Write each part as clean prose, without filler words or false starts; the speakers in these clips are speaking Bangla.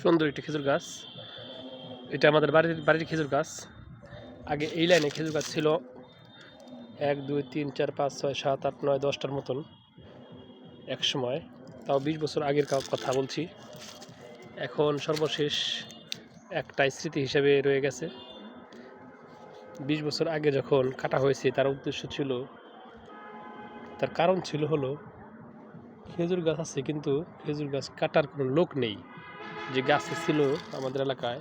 সুন্দর একটি খেজুর গাছ। এটা আমাদের বাড়ির খেজুর গাছ। আগে এই লাইনে খেজুর গাছ ছিল 1 2 3 4 5 6 7 8 9 10টার মতন এক সময়, তাও 20 বছর আগের কথা বলছি। এখন সর্বশেষ একটাই স্মৃতি হিসেবে রয়ে গেছে। 20 বছর আগে যখন কাটা হয়েছে তার উদ্দেশ্য ছিল, তার কারণ ছিল হলো খেজুর গাছ আছে কিন্তু খেজুর গাছ কাটার কোনো লোক নেই। যে গাছে ছিল আমাদের এলাকায়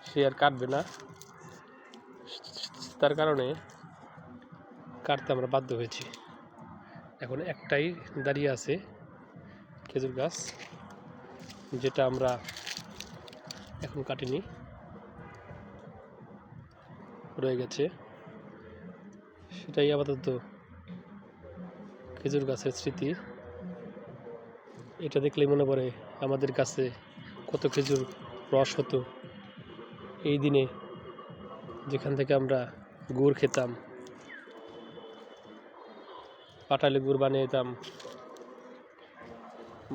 সে আর কাটবে না, তার কারণে কাটতে আমরা বাধ্য হয়েছি। এখন একটাই দাঁড়িয়ে আছে খেজুর গাছ, যেটা আমরা এখন কাটিনি, রয়ে গেছে। সেটাই আপাতত খেজুর গাছের স্মৃতি। এটা দেখলেই মনে পড়ে আমাদের কাছে কত খেজুর রস হতো এই দিনে, যেখান থেকে আমরা গুড় খেতাম, পাটালি গুড় বানিয়ে নিতাম,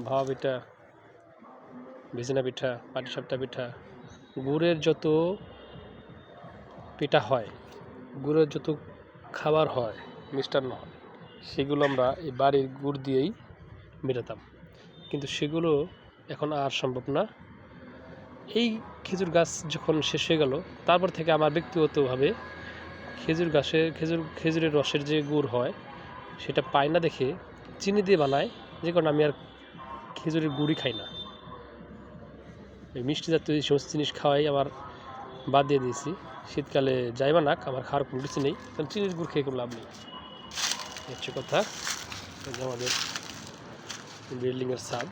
ভাপা পিঠা, ভেজনা পিঠা, পাটিসাপটা পিঠা, গুড়ের যত পিঠা হয়, গুড়ের যত খাবার হয়, মিষ্টান্ন হয়, সেগুলো আমরা এই বাড়ির গুড় দিয়েই মেটাতাম। কিন্তু সেগুলো এখন আর সম্ভব না। এই খেজুর গাছ যখন শেষ হয়ে গেল, তারপর থেকে আমার ব্যক্তিগতভাবে খেজুরের রসের যে গুড় হয় সেটা পাই না দেখে চিনি দিয়ে বানায়, যে কারণে আমি আর খেজুরের গুড়ই খাই না। এই মিষ্টি জাতীয় এই সমস্ত জিনিস খাওয়াই আমার বাদ দিয়ে দিয়েছি। শীতকালে যাই বা নাক, আমার খাওয়ার কোনো কিছু নেই, কারণ চিনির গুড় খেয়ে কোনো লাভ নেই। হচ্ছে কথা। আমাদের বিল্ডিংয়ের ছাদ।